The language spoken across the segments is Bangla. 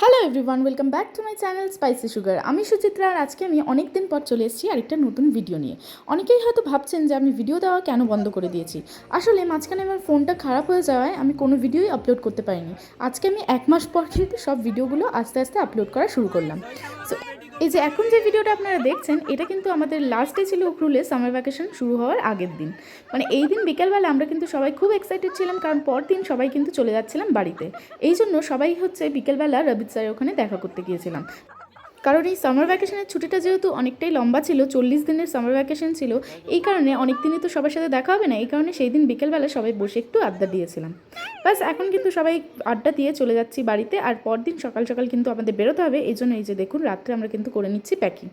Hello everyone, welcome back to my channel spicy sugar. আমি সুচিত্রা, আর আজকে আমি অনেক দিন পর চলে এসেছি আরেকটা নতুন ভিডিও নিয়ে। অনেকেই হয়তো ভাবছেন যে আমি ভিডিও দেওয়া কেন বন্ধ করে দিয়েছি। আসলে মাঝখানে আমার ফোনটা খারাপ হয়ে যাওয়ায় আমি কোনো ভিডিওই আপলোড করতে পারিনি। আজকে আমি 1 মাস পর কিন্তু সব ভিডিওগুলো আস্তে আস্তে আপলোড করা শুরু করলাম। সো এই যে এখন যে ভিডিওটা আপনারা দেখছেন, এটা কিন্তু আমাদের লাস্ট ডে ছিল উখরুলে সামার ভ্যাকেশন শুরু হওয়ার আগের দিন। মানে এই দিন বিকেলবেলা আমরা কিন্তু সবাই খুব এক্সাইটেড ছিলাম, কারণ পরদিন সবাই কিন্তু চলে যাচ্ছিলাম বাড়িতে। এই জন্য সবাই বিকেলবেলা রবিত স্যারের ওখানে দেখা করতে গিয়েছিলাম। কারণ এই সামার ভ্যাকেশনের ছুটিটা যেহেতু অনেকটাই লম্বা ছিল, 40 দিনের সামার ভ্যাকেশন ছিল, এই কারণে অনেক দিনই তো সবার সাথে দেখা হবে না। এই কারণে সেই দিন বিকেলবেলা সবাই বসে একটু আড্ডা দিয়েছিলাম। বাস এখন কিন্তু সবাই আড্ডা দিয়ে চলে যাচ্ছি বাড়িতে, আর পরদিন সকাল সকাল কিন্তু আমাদের বেরোতে হবে। এই জন্য এই যে দেখুন, রাত্রে আমরা কিন্তু করে নিচ্ছি প্যাকিং।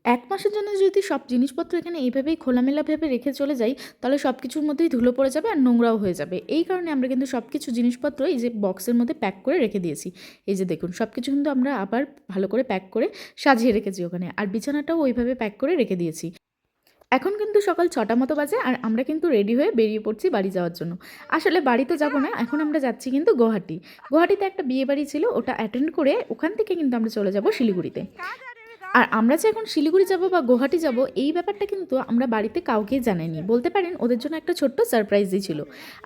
1 মাসের জন্য যদি সব জিনিসপত্র এখানে এইভাবেই খোলামেলাভাবে রেখে চলে যাই, তাহলে সব কিছুর মধ্যেই ধুলো পড়ে যাবে আর নোংরাও হয়ে যাবে। এই কারণে আমরা কিন্তু সব কিছু জিনিসপত্র এই যে বক্সের মধ্যে প্যাক করে রেখে দিয়েছি। এই যে দেখুন, সব কিছু কিন্তু আমরা আবার ভালো করে প্যাক করে সাজিয়ে রেখেছি ওখানে, আর বিছানাটাও ওইভাবে প্যাক করে রেখে দিয়েছি। এখন কিন্তু সকাল 6টা মতো বাজে, আর আমরা কিন্তু রেডি হয়ে বেরিয়ে পড়ছি বাড়ি যাওয়ার জন্য। আসলে বাড়ি তো যাবো না, এখন আমরা যাচ্ছি কিন্তু গুয়াহাটিতে একটা বিয়ে বাড়ি ছিল, ওটা অ্যাটেন্ড করে ওখান থেকে কিন্তু আমরা চলে যাব শিলিগুড়িতে। আর আমরা যে এখন শিলিগুড়ি যাব বা গুয়াহাটি যাব, এই ব্যাপারটা কিন্তু আমরা বাড়িতে কাউকেই জানাইনি। বলতে পারেন ওদের জন্য একটা ছোট্ট সারপ্রাইজই ছিল।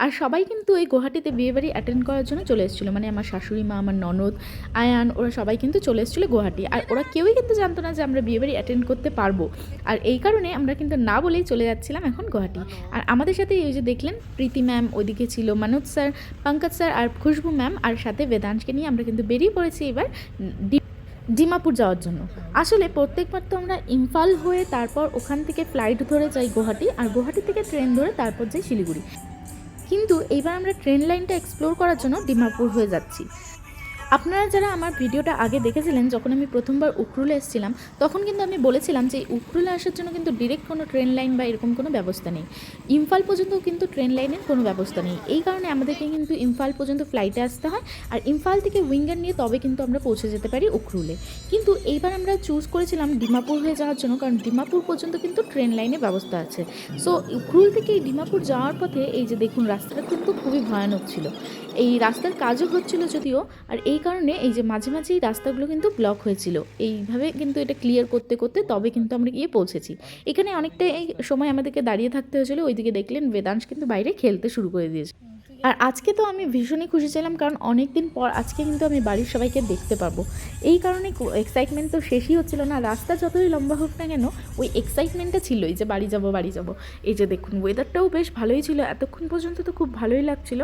আর সবাই কিন্তু এই গুয়াহাটিতে বিয়েবাড়ি অ্যাটেন্ড করার জন্য চলে এসেছিলো। মানে আমার শাশুড়ি মা, আমার ননদ, আয়ান, ওরা সবাই কিন্তু চলে এসেছিলো গুয়াহাটি। আর ওরা কেউই কিন্তু জানতো না যে আমরা বিয়েবাড়ি অ্যাটেন্ড করতে পারবো। আর এই কারণে আমরা কিন্তু না বলেই চলে যাচ্ছিলাম এখন গুয়াহাটি। আর আমাদের সাথে এই যে দেখলেন, প্রীতি ম্যাম ওইদিকে ছিল, মনোজ স্যার, পঙ্কজ স্যার আর খুশবু ম্যাম, আর সাথে বেদাংশকে নিয়ে আমরা কিন্তু বেরিয়ে পড়েছি এবার ডিমাপুর যাওয়ার জন্য। আসলে প্রত্যেকবার তো আমরা ইম্ফল হয়ে তারপর ওখান থেকে ফ্লাইট ধরে যাই গুয়াহাটি, আর গুয়াহাটি থেকে ট্রেন ধরে তারপর যাই শিলিগুড়ি। কিন্তু এইবার আমরা ট্রেন লাইনটা এক্সপ্লোর করার জন্য ডিমাপুর হয়ে যাচ্ছি। আপনারা যারা আমার ভিডিওটা আগে দেখেছিলেন, যখন আমি প্রথমবার উখরুলে এসেছিলাম, তখন কিন্তু আমি বলেছিলাম যে উখরুলে আসার জন্য কিন্তু ডিরেক্ট কোনো ট্রেন লাইন বা এরকম কোনো ব্যবস্থা নেই। ইম্ফল পর্যন্ত কিন্তু ট্রেন লাইনের কোনো ব্যবস্থা নেই। এই কারণে আমাদেরকে কিন্তু ইম্ফল পর্যন্ত ফ্লাইটে আসতে হয়, আর ইম্ফল থেকে উইঙ্গার নিয়ে তবে কিন্তু আমরা পৌঁছে যেতে পারি উখরুলে। কিন্তু এইবার আমরা চুজ করেছিলাম ডিমাপুর হয়ে যাওয়ার জন্য, কারণ ডিমাপুর পর্যন্ত কিন্তু ট্রেন লাইনের ব্যবস্থা আছে। সো উখরুল থেকে ডিমাপুর যাওয়ার পথে এই যে দেখুন, রাস্তাটা কিন্তু খুবই ভয়ানক ছিল। এই রাস্তার কাজও হচ্ছিল যদিও, আর এই কারণে এই যে মাঝে মাঝেই রাস্তাগুলো কিন্তু ব্লক হয়েছিল। এইভাবে কিন্তু এটা ক্লিয়ার করতে করতে তবে কিন্তু আমরা গিয়ে পৌঁছেছি। এখানে অনেকটা এই সময় আমাদেরকে দাঁড়িয়ে থাকতে হয়েছিল। ওইদিকে দেখলেন বেদাংশ কিন্তু বাইরে খেলতে শুরু করে দিয়েছে। আর আজকে তো আমি ভীষণই খুশি ছিলাম, কারণ অনেক দিন পর আজকে কিন্তু আমি বাড়ির সবাইকে দেখতে পারবো। এই কারণে এক্সাইটমেন্ট তো শেষই হচ্ছিল না। রাস্তা যতই লম্বা হোক না কেন, ওই এক্সাইটমেন্টটা ছিলই যে বাড়ি যাব বাড়ি যাব। এই যে দেখুন, ওয়েদারটাও বেশ ভালোই ছিল, এতক্ষণ পর্যন্ত তো খুব ভালোই লাগছিল।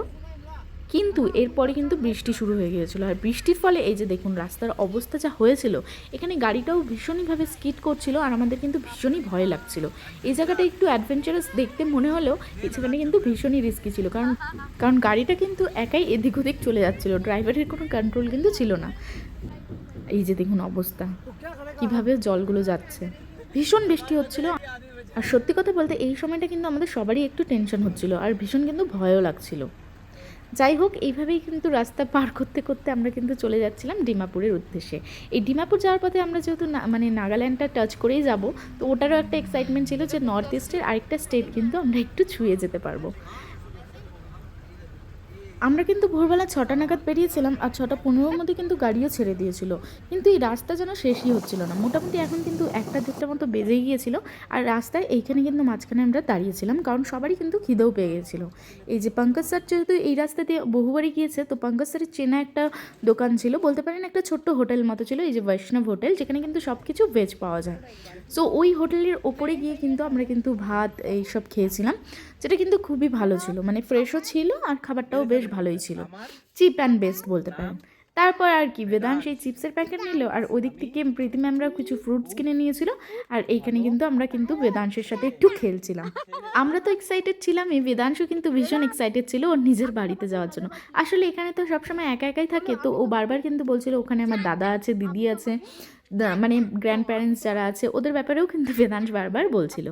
কিন্তু এরপরে কিন্তু বৃষ্টি শুরু হয়ে গিয়েছিলো, আর বৃষ্টির ফলে এই যে দেখুন রাস্তার অবস্থা যা হয়েছিল, এখানে গাড়িটাও ভীষণইভাবে স্কিড করছিল, আর আমাদের কিন্তু ভীষণই ভয় লাগছিল। এই জায়গাটা একটু অ্যাডভেঞ্চারাস দেখতে মনে হলেও এই জায়গাটা কিন্তু ভীষণই রিস্কি ছিল, কারণ কারণ গাড়িটা কিন্তু একাই এদিক ওদিক চলে যাচ্ছিলো, ড্রাইভারের কোনো কন্ট্রোল কিন্তু ছিল না। এই যে দেখুন অবস্থা, কিভাবে জলগুলো যাচ্ছে, ভীষণ বৃষ্টি হচ্ছিল। আর সত্যি কথা বলতে এই সময়টা কিন্তু আমাদের সবারই একটু টেনশন হচ্ছিল, আর ভীষণ কিন্তু ভয়ও লাগছিল। যাই হোক, এইভাবেই কিন্তু রাস্তা পার করতে করতে আমরা কিন্তু চলে যাচ্ছিলাম ডিমাপুরের উদ্দেশ্যে। এই ডিমাপুর যাওয়ার পথে আমরা যেহেতু মানে নাগাল্যান্ডটা টাচ করেই যাব, তো ওটারও একটা এক্সাইটমেন্ট ছিল যে নর্থ ইস্টের আরেকটা স্টেট কিন্তু আমরা একটু ছুঁয়ে যেতে পারবো। আমরা কিন্তু ভোরবেলা 6টা নাগাদ বেরিয়েছিলাম, আর 6টা 15-র মধ্যে কিন্তু গাড়িও ছেড়ে দিয়েছিল। কিন্তু এই রাস্তা যেন শেষই হচ্ছিল না। মোটামুটি এখন কিন্তু 1টা 1:30 মতো বেজেই গিয়েছিল, আর রাস্তায় এইখানে কিন্তু মাঝখানে আমরা দাঁড়িয়েছিলাম, কারণ সবারই কিন্তু খিদেও পেয়ে গেছিলো। এই যে পঙ্কজ স্যার যেহেতু এই রাস্তা দিয়ে বহুবারই গিয়েছে, তো পঙ্কজ স্যারের চেনা একটা দোকান ছিল, বলতে পারেন একটা ছোট্ট হোটেল মতো ছিল, এই যে বৈষ্ণব হোটেল, যেখানে কিন্তু সব কিছু ভেজ পাওয়া যায়। সো ওই হোটেলের ওপরে গিয়ে কিন্তু আমরা কিন্তু ভাত এইসব খেয়েছিলাম, যেটা কিন্তু খুবই ভালো ছিল, মানে ফ্রেশও ছিল আর খাবারটাও বেশ ভালোই ছিল, চিপ অ্যান্ড বেস্ট বলতে পারেন। তারপর আর কি, বেদান সেই চিপসের প্যাকেট নিল, আর ওদিক থেকে প্রীতি ম্যামরাও কিছু ফ্রুটস কিনে নিয়েছিল, আর এইখানে কিন্তু আমরা কিন্তু বেদাংশের সাথে একটু খেলছিলাম। আমরা তো এক্সাইটেড ছিলাম, এই বেদাংশও কিন্তু ভীষণ এক্সাইটেড ছিল ওর নিজের বাড়িতে যাওয়ার জন্য। আসলে এখানে তো সবসময় একা একাই থাকে, তো ও বারবার কিন্তু বলছিল ওখানে আমার দাদা আছে, দিদি আছে, মানে গ্র্যান্ড প্যারেন্টস যারা আছে ওদের ব্যাপারেও কিন্তু বেদাংশ বারবার বলছিল।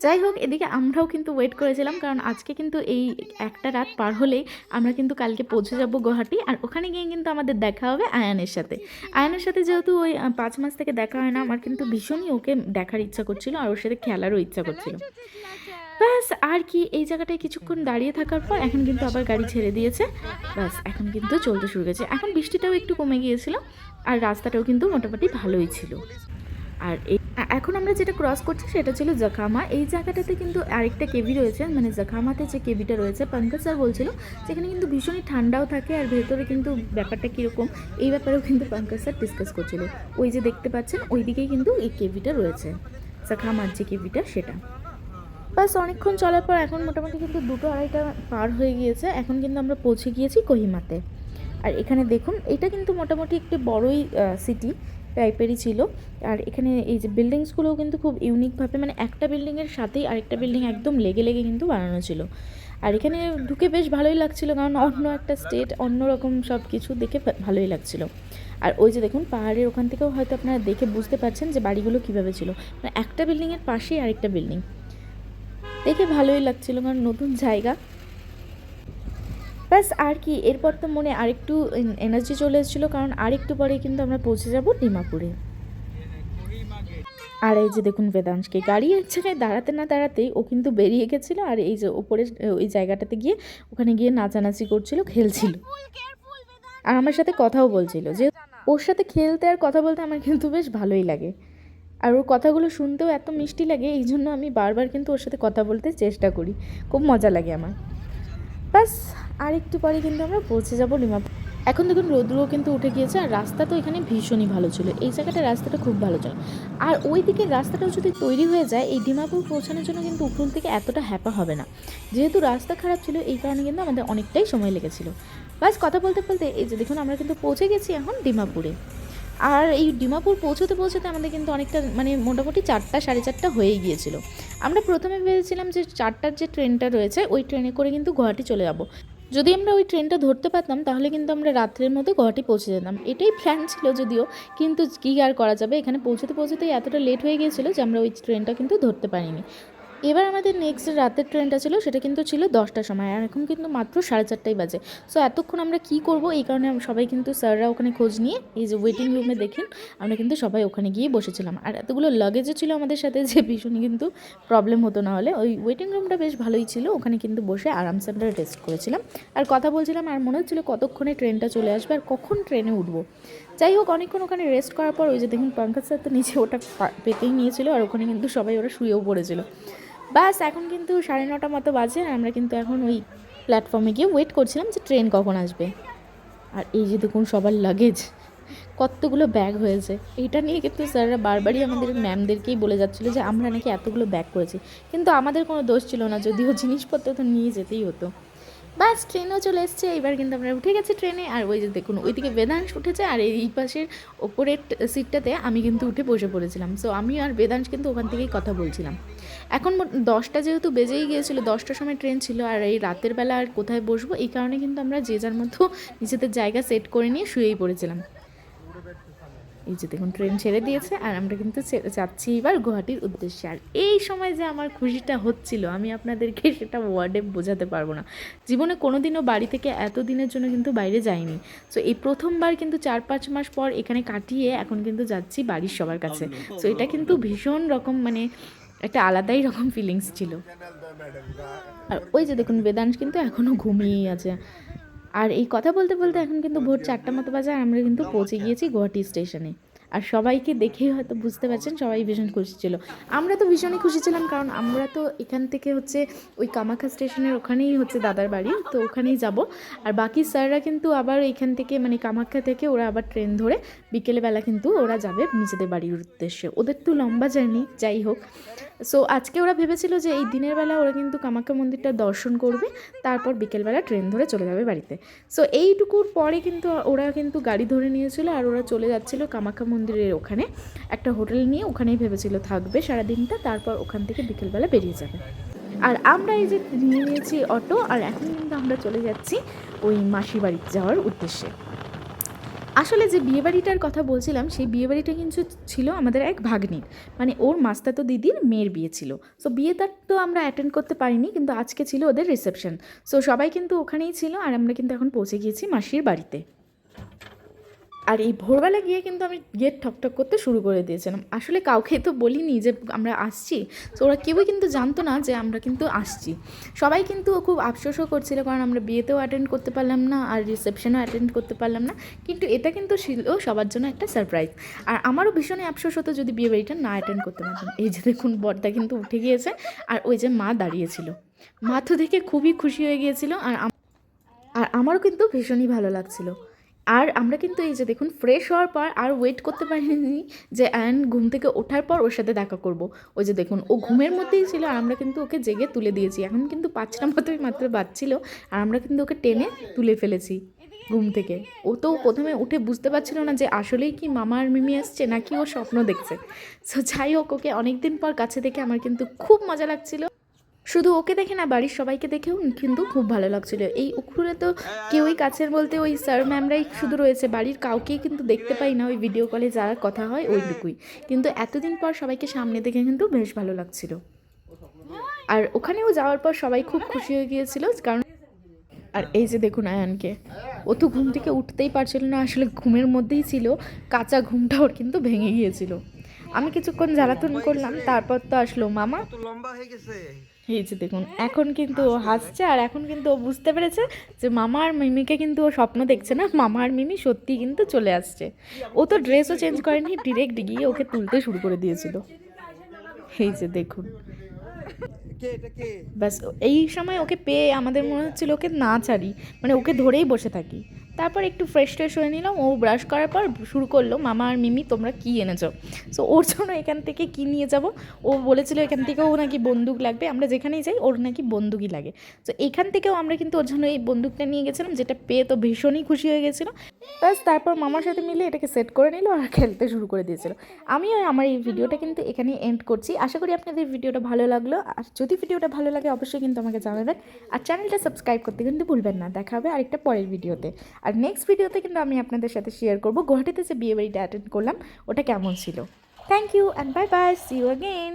যাই হোক, এদিকে আমরাও কিন্তু ওয়েট করেছিলাম, কারণ আজকে কিন্তু এই একটা রাত পার হলেই আমরা কিন্তু কালকে পৌঁছে যাব গুয়াহাটি, আর ওখানে গিয়ে কিন্তু আমাদের দেখা হবে আয়ানের সাথে। আয়ানের সাথে যেহেতু ওই 5 মাস থেকে দেখা হয় না, আমার কিন্তু ভীষণই ওকে দেখার ইচ্ছা করছিল, আর ওর সাথে খেলারও ইচ্ছা করছিল। ব্যাস আর কি, এই জায়গাটায় কিছুক্ষণ দাঁড়িয়ে থাকার পর এখন কিন্তু আবার গাড়ি ছেড়ে দিয়েছে। ব্যাস এখন কিন্তু চলতে শুরু করেছে। এখন বৃষ্টিটাও একটু কমে গিয়েছিল আর রাস্তাটাও কিন্তু মোটামুটি ভালোই ছিল। আর এখন আমরা যেটা ক্রস করছি সেটা ছিল জাখামা। এই জায়গাটাতে কিন্তু আরেকটা কেভি রয়েছে, মানে জাখামাতে যে কেভিটা রয়েছে, পঙ্কজ স্যার বলছিল যেখানে কিন্তু ভীষণই ঠান্ডাও থাকে আর ভেতরে কিন্তু ব্যাপারটা কীরকম এই ব্যাপারেও কিন্তু পঙ্কজ স্যার ডিসকাস করছিল। ওই যে দেখতে পাচ্ছেন ওই দিকেই কিন্তু এই কেভিটা রয়েছে, জাখামার যে কেভিটা সেটা। বাস অনেকক্ষণ চলার পর এখন মোটামুটি কিন্তু 2-2:30 পার হয়ে গিয়েছে। এখন কিন্তু আমরা পৌঁছে গিয়েছি কোহিমাতে। আর এখানে দেখুন এটা কিন্তু মোটামুটি একটি বড়ই সিটি টাইপেরই ছিল। আর এখানে এই যে বিল্ডিংসগুলোও কিন্তু খুব ইউনিকভাবে, মানে একটা বিল্ডিংয়ের সাথেই আরেকটা বিল্ডিং একদম লেগে লেগে কিন্তু বানানো ছিল। আর এখানে ঢুকে বেশ ভালোই লাগছিল, কারণ অন্য একটা স্টেট, অন্যরকম সব কিছু দেখে ভালোই লাগছিল। আর ওই যে দেখুন পাহাড়ের ওখান থেকেও হয়তো আপনারা দেখে বুঝতে পারছেন যে বাড়িগুলো কীভাবে ছিল, মানে একটা বিল্ডিংয়ের পাশেই আরেকটা বিল্ডিং, দেখে ভালোই লাগছিল কারণ নতুন জায়গা। ব্যাস আর কি, এরপর তো মনে আরেকটু এনার্জি চলে এসেছিলো, কারণ আরেকটু পরে কিন্তু আমরা পৌঁছে যাব ডিমাপুরে। আর এই যে দেখুন বেদাংশকে গাড়ি এক জায়গায় দাঁড়াতে না দাঁড়াতেই ও কিন্তু বেরিয়ে গেছিলো। আর এই যে ওপরে ওই জায়গাটাতে গিয়ে ওখানে গিয়ে নাচানাচি করছিল, খেলছিল আর আমার সাথে কথাও বলছিল। যে ওর সাথে খেলতে আর কথা বলতে আমার কিন্তু বেশ ভালোই লাগে, আর ওর কথাগুলো শুনতেও এত মিষ্টি লাগে, এই জন্য আমি বারবার কিন্তু ওর সাথে কথা বলতে চেষ্টা করি, খুব মজা লাগে আমার। ব্যাস আর একটু পরে কিন্তু আমরা পৌঁছে যাব ডিমাপুর। এখন দেখুন রোদ্রুও কিন্তু উঠে গিয়েছে আর রাস্তা তো এখানে ভীষণই ভালো ছিল, এই জায়গাটার রাস্তাটা খুব ভালো ছিল। আর ওই দিকের রাস্তাটাও যদি তৈরি হয়ে যায় এই ডিমাপুর পৌঁছানোর জন্য কিন্তু উপর থেকে এতটা হ্যাপা হবে না, যেহেতু রাস্তা খারাপ ছিল এই কারণে কিন্তু আমাদের অনেকটাই সময় লেগেছিল। ব্যাস কথা বলতে বলতে এই যে দেখুন আমরা কিন্তু পৌঁছে গেছি এখন ডিমাপুরে। আর এই ডিমাপুর পৌঁছতে পৌঁছতে আমাদের কিন্তু অনেকটা, মানে মোটামুটি 4টা 4:30 হয়েই গিয়েছিল। আমরা প্রথমে ভেবেছিলাম যে 4টার যে ট্রেনটা রয়েছে ওই ট্রেনে করে কিন্তু গুয়াহাটি চলে যাব। যদি আমরা ওই ট্রেনটা ধরতে পারতাম তাহলে কিন্তু আমরা রাত্রের মধ্যে গুয়াহাটি পৌঁছে যেতাম, এটাই প্ল্যান ছিল যদিও, কিন্তু কী আর করা যাবে, এখানে পৌঁছতে পৌঁছতেই এতটা লেট হয়ে গিয়েছিল যে আমরা ওই ট্রেনটা কিন্তু ধরতে পারিনি। এবার আমাদের নেক্সট রাতের ট্রেনটা ছিল, সেটা কিন্তু ছিল 10টার সময়, আর এখন কিন্তু মাত্র 4:30 বাজে। সো এতক্ষণ আমরা কি করব, এই কারণে সবাই কিন্তু স্যাররা ওখানে খোঁজ নিয়ে এই যে ওয়েটিং রুমে দেখেন আমরা কিন্তু সবাই ওখানে গিয়ে বসেছিলাম। আর এতগুলো লাগেজও ছিল আমাদের সাথে যে ভীষণই কিন্তু প্রবলেম হতো না হলে। ওই ওয়েটিং রুমটা বেশ ভালোই ছিল, ওখানে কিন্তু বসে আরামসে আমরা রেস্ট করেছিলাম আর কথা বলছিলাম, আর মনে হচ্ছিলো কতক্ষণে ট্রেনটা চলে আসবে আর কখন ট্রেনে উঠবো। যাই হোক অনেকক্ষণ ওখানে রেস্ট করার পর ওই যে দেখুন পঙ্কজ স্যার তো নিচে ওটা পেতেই নিয়েছিল আর ওখানে কিন্তু সবাই ওরা শুয়েও পড়েছিল। বাস এখন কিন্তু 9:30 মতো বাজে আর আমরা কিন্তু এখন ওই প্ল্যাটফর্মে গিয়ে ওয়েট করছিলাম যে ট্রেন কখন আসবে। আর এই যে দেখুন সবার লাগেজ কতগুলো ব্যাগ হয়েছে, এটা নিয়ে কিন্তু স্যাররা বারবারই আমাদের ম্যামদেরকেই বলে যাচ্ছিলো যে আমরা নাকি এতগুলো ব্যাগ করেছি, কিন্তু আমাদের কোনো দোষ ছিল না, যদিও জিনিসপত্র তো নিয়ে যেতেই হতো। বাস ট্রেনও চলে এসছে, এবার কিন্তু আমরা উঠে গেছি ট্রেনে। আর ওই যে দেখুন ওইদিকে বেদাংশ উঠেছে আর এই পাশের ওপরের সিটটাতে আমি কিন্তু উঠে বসে পড়েছিলাম। সো আমি আর বেদাংশ কিন্তু ওখান থেকেই কথা বলছিলাম। এখন 10টা যেহেতু বেজেই গিয়েছিলো, 10টার সময় ট্রেন ছিল আর এই রাতের বেলা আর কোথায় বসবো, এই কারণে কিন্তু আমরা যে যার মতো নিজেদের জায়গা সেট করে নিয়ে শুয়েই পড়েছিলাম। এই যে দেখুন ট্রেন ছেড়ে দিয়েছে আর আমরা কিন্তু যাচ্ছি এবার গুয়াহাটির উদ্দেশ্যে। আর এই সময় যে আমার খুশিটা হচ্ছিল আমি আপনাদেরকে সেটা ওয়ার্ডে বোঝাতে পারবো না। জীবনে কোনো দিনও বাড়ি থেকে এত দিনের জন্য কিন্তু বাইরে যাইনি। সো এই প্রথমবার কিন্তু 4-5 মাস পর এখানে কাটিয়ে এখন কিন্তু যাচ্ছি বাড়ির সবার কাছে। সো এটা কিন্তু ভীষণ রকম, মানে একটা আলাদাই রকম ফিলিংস ছিল। আর ওই যে দেখুন বেদাংশ কিন্তু এখনও ঘুমিয়েই আছে। আর এই কথা বলতে বলতে এখন কিন্তু ভোর 4টা মতো বাজে আর আমরা কিন্তু পৌঁছে গিয়েছি গুয়াহাটি স্টেশনে। আর সবাইকে দেখেই হয়তো বুঝতে পারছেন সবাই ভীষণ খুশি ছিল, আমরা তো ভীষণই খুশি ছিলাম, কারণ আমরা তো এখান থেকে হচ্ছে ওই কামাখ্যা স্টেশনের ওখানেই হচ্ছে দাদার বাড়ি, তো ওখানেই যাব। আর বাকি স্যাররা কিন্তু আবার এখান থেকে, মানে কামাখ্যা থেকে ওরা আবার ট্রেন ধরে বিকেলবেলা কিন্তু ওরা যাবে নিজেদের বাড়ির উদ্দেশ্যে, ওদের তো লম্বা জার্নি। যাই হোক, সো আজকে ওরা ভেবেছিল যে এই দিনের বেলা ওরা কিন্তু কামাখ্যা মন্দিরটা দর্শন করবে, তারপর বিকেলবেলা ট্রেন ধরে চলে যাবে বাড়িতে। সো এইটুকুর পরে কিন্তু ওরা কিন্তু গাড়ি ধরে নিয়েছিল আর ওরা চলে যাচ্ছিল কামাখ্যা মন্দিরের ওখানে একটা হোটেল নিয়ে, ওখানেই ভেবেছিল থাকবে সারাদিনটা, তারপর ওখান থেকে বিকেলবেলা বেরিয়ে যাবে। আর আমরা এই যে নিয়ে নিয়েছি অটো আর এখন কিন্তু আমরা চলে যাচ্ছি ওই মাসির বাড়ি যাওয়ার উদ্দেশ্যে। আসলে যে বিয়েবাড়িটার কথা বলছিলাম সেই বিয়েবাড়িটা কিন্তু ছিল আমাদের এক ভাগ্নির, মানে ওর মাস্তাতো দিদির মেয়ের বিয়ে ছিল। সো বিয়েটা তো আমরা অ্যাটেন্ড করতে পারিনি, কিন্তু আজকে ছিল ওদের রিসেপশন। সো সবাই কিন্তু ওখানেই ছিল আর আমরা কিন্তু এখন পৌঁছে গিয়েছি মাসির বাড়িতে। আর এই ভোরবেলা গিয়ে কিন্তু আমি গেট ঠকঠক করতে শুরু করে দিয়েছিলাম। আসলে কাউকে তো বলিনি যে আমরা আসছি, তো ওরা কেউই কিন্তু জানতো না যে আমরা কিন্তু আসছি। সবাই কিন্তু খুব আফসোসও করছিল, কারণ আমরা বিয়েতেও অ্যাটেন্ড করতে পারলাম না আর রিসেপশনও অ্যাটেন্ড করতে পারলাম না। কিন্তু এটা কিন্তু ছিল সবার জন্য একটা সারপ্রাইজ। আর আমারও ভীষণই আফসোস হতো যদি বিয়ে বাড়িটা না অ্যাটেন্ড করতে পারতাম। এই যে দেখুন বরটা কিন্তু উঠে গিয়েছে, আর ওই যে মা দাঁড়িয়েছিল, মা তো দেখে খুবই খুশি হয়ে গিয়েছিল। আর আমারও কিন্তু ভীষণই ভালো লাগছিল। আর আমরা কিন্তু এই যে দেখুন ফ্রেশ হওয়ার পর আর ওয়েট করতে পারিনি যে অ্যান ঘুম থেকে ওঠার পর ওর সাথে দেখা করব। ওই যে দেখুন ও ঘুমের মধ্যেই ছিল, আর আমরা কিন্তু ওকে জেগে তুলে দিয়েছি। এখন কিন্তু 5টা মতোই মাত্র বাজছিল, আর আমরা কিন্তু ওকে টেনে তুলে ফেলেছি ঘুম থেকে। ও তো প্রথমে উঠে বুঝতে পারছিল না যে আসলেই কি মামা আর মিমি আসছে নাকি ও স্বপ্ন দেখছে। সো যাই হোক, ওকে অনেক দিন পর কাছে দেখে আমার কিন্তু খুব মজা লাগছিল। শুধু ওকে দেখে না, বাড়ির সবাইকে দেখেও কিন্তু খুব ভালো লাগছিল। এই উখরুলে তো কেউই কাছের বলতে ওই স্যার ম্যামরাই শুধু রয়েছে, বাড়ির কাউকেই কিন্তু দেখতে পাই না। ওই ভিডিও কলে যারা কথা হয় ওইটুকুই, কিন্তু এতদিন পর সবাইকে সামনে দেখে কিন্তু বেশ ভালো লাগছিল। আর ওখানেও যাওয়ার পর সবাই খুব খুশি হয়ে গিয়েছিল, কারণ আর এই যে দেখুন আয়ানকে, ও তো ঘুম থেকে উঠতেই পারছিল না, আসলে ঘুমের মধ্যেই ছিল। কাঁচা ঘুমটা ওর কিন্তু ভেঙে গিয়েছিল। আমি কিছুক্ষণ জ্বালাতন করলাম, তারপর তো আসলো মামা। লম্বা হয়ে গেছে। এই যে দেখুন এখন কিন্তু ও হাসছে, আর এখন কিন্তু ও বুঝতে পেরেছে যে মামা আর মিমিকে কিন্তু ও স্বপ্ন দেখছে না, মামা আর মিমি সত্যি কিন্তু চলে আসছে। ও তো ড্রেসও চেঞ্জ করেনি, ডিরেক্ট গিয়ে ওকে তুলতে শুরু করে দিয়েছিল। এই যে দেখুন, কে এটা কে? ব্যাস এই সময় ওকে পেয়ে আমাদের মনে হচ্ছিল ওকে না ছাড়ি, মানে ওকে ধরেই বসে থাকি। তারপর একটু ফ্রেশ ট্রেশ হয়ে নিলাম, ও ব্রাশ করার পর শুরু করলো মামা আর মিমি তোমরা কী এনেছো। সো ওর জন্য এখান থেকে কী নিয়ে যাব, ও বলেছিল এখান থেকেও নাকি বন্দুক লাগবে, আমরা যেখানেই যাই ওর নাকি বন্দুকই লাগে। তো এখান থেকেও আমরা কিন্তু ওর জন্য এই বন্দুকটা নিয়ে গেছিলাম, যেটা পেয়ে তো ভীষণই খুশি হয়ে গেছিলো। ব্যাস তারপর মামার সাথে মিলে এটাকে সেট করে নিল আর খেলতে শুরু করে দিয়েছিল। আমি আমার এই ভিডিওটা কিন্তু এখানেই এন্ড করছি। আশা করি আপনাদের ভিডিওটা ভালো লাগলো, আর যদি ভিডিওটা ভালো লাগে অবশ্যই কিন্তু আমাকে জানাবেন, আর চ্যানেলটা সাবস্ক্রাইব করতে কিন্তু ভুলবেন না। দেখা হবে আরেকটা পরের ভিডিওতে। আর নেক্সট ভিডিওতে কিন্তু আমি আপনাদের সাথে শেয়ার করব গুয়াহাটিতে যে বিয়ে বাড়িটা অ্যাটেন্ড করলাম ওটা কেমন ছিল। Thank you and bye bye, see you again.